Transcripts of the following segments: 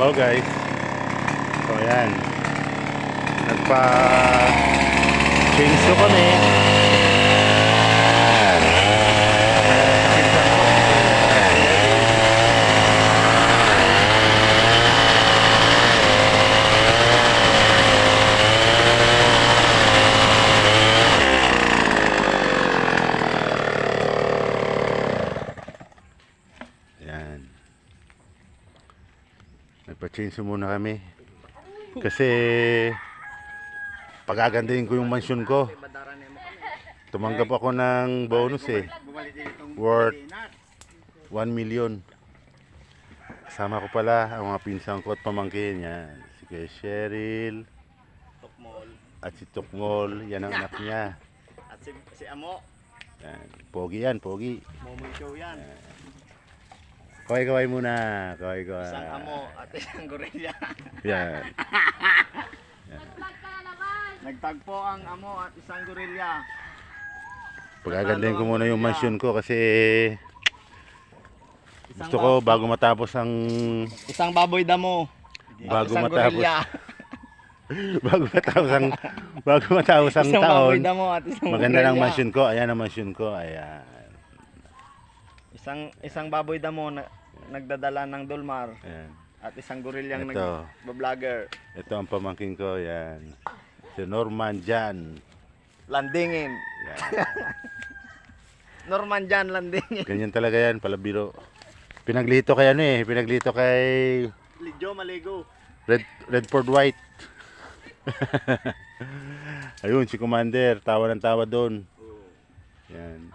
Hello guys. So ayan. Nagpa-chainsaw kami. Ayan. Nagpa-chainsaw muna kami. Kasi pagagandahin ko yung mansion ko. Tumanggap ako ng bonus worth 1 million. Kasama ko pala ang mga pinsan ko at pamangkin. Yan. Si Kuya Cheryl at si Tukmol. Yan ang anak niya. At si Amo. Yan. Pogi yan, pogi. Momoy show yan. Kaway-kaway muna. Kaway-kaway. Isang Amo at isang gorilla. Yan. Nagtagpo ang Amo at isang gorilla. Pagagandahin ko muna yung mansion ko kasi gusto ko bago matapos ang Isang baboy damo. bago Isang matapos gorilla. bago matapos ang Isang baboy taon. damo at isang Maganda ng gorilla. mansion ko. Ayan ang mansion ko. Ayan. Isang baboy damo na nagdadala ng Dolmar Ayan. at isang gorillang Ito. nag-vlogger. Ito ang pamangkin ko. Ayan. Si Norman Jan. Landingin. Ayan. Norman Jan Landingin. Ganyan talaga yan. Palabiro. Pinaglito kay Pinaglito kay Lidyo Maligo. Redford White. Ayun, si Commander. Tawa ng tawa doon. Yan.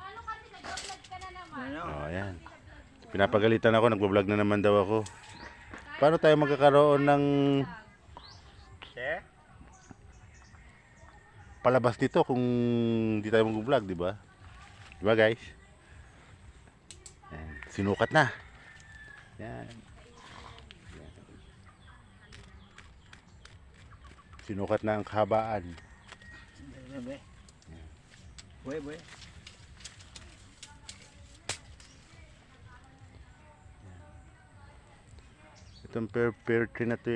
Oh, ayan. Pinapagalitan ako. Nagbablog na naman daw ako. Paano tayo magkakaroon ng palabas dito kung hindi tayo mag-vlog, di ba? Di ba, guys? Yan. Sinukat na. Yan. Yan. Sinukat na ang kahabaan. Boy. Itong pear tree na to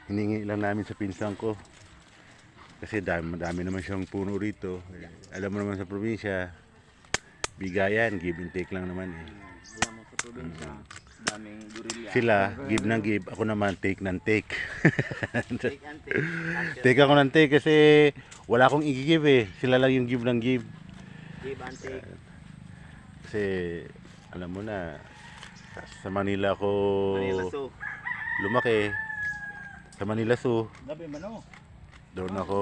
hiningi lang namin sa pinsan ko. Kasi dami naman siyang puno rito. Alam mo naman sa probinsya, bigayan, give and take lang naman Alam mo sa probinsya, daming gorilla. Sila, give ng give. Ako naman, take ng take. Take and take. Take ako ng take kasi wala akong i-give Sila lang yung give ng give. Give and take. Kasi, alam mo na, sa Manila ako Manila Zoo. lumaki. Sa Manila Zoo. Gabi mano. Doon ako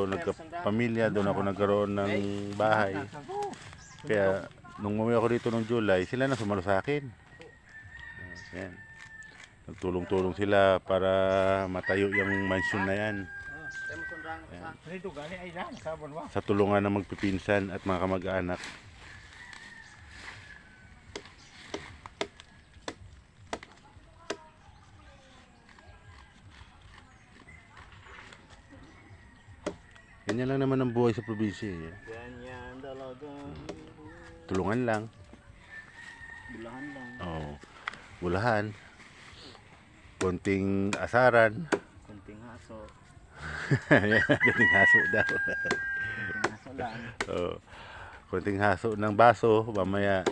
nagkapamilya, doon ako nagkaroon ng bahay. Kaya, nung umuwi ako dito noong July, sila na sumalo sa akin. Yan. Nagtulong-tulong sila para matayo yung mansion na yan. Sa tulungan ng magpipinsan at mga kamag-anak. Ganyan lang naman ang buhay sa probinsya. Ganyan talaga. Tulungan lang. Bulahan lang. Oh, bulahan. Konting asaran. Kunting haso. Konting haso daw. Kunting haso lang. Oh, konting haso ng baso. Mamaya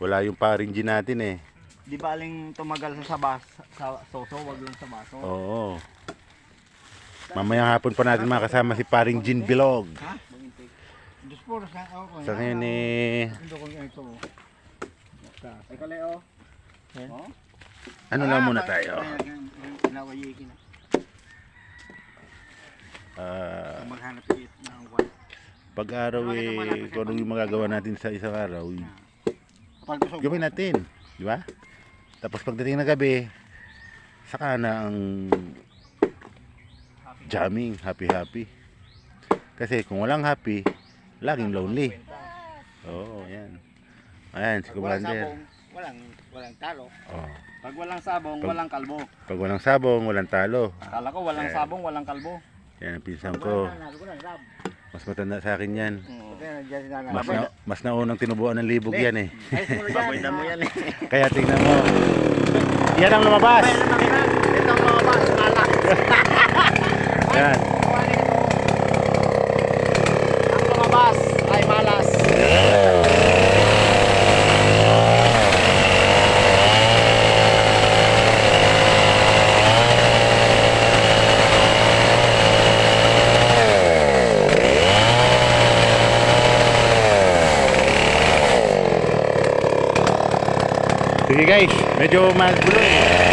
wala yung paring gin natin Di baling tumagal sa sabas, sa soso, wag lang sa baso. Oo. Mamaya hapon pa natin makasama si paring Gin Bilog. Ha? Sa ngayon Ikaw Leo. ano lang muna tayo. Maghanap ulit ng one. Pag-araw kung anong yung magagawa natin sa isang araw, gawin natin. Di ba? Tapos pagdating ng gabi, saka na ang jamming, happy. Kasi kung walang happy, laging lonely. Oo, yan. Ayan, si Commander. Walang talo. Oh. Pag walang sabong, walang kalbo. Pag walang sabong, walang talo. Akala ko walang sabong, walang kalbo. Yan ang pinsan ko. Mas matanda sa akin yan. Mas Mas naunang tinubuan ng libog yan eh. baboy na mo yan eh. Kaya tingnan mo. Yan ang lumabas. Ito ang mga bas, malak. Yan. Ang lumabas ay malas. Sige guys, medyo magulo eh.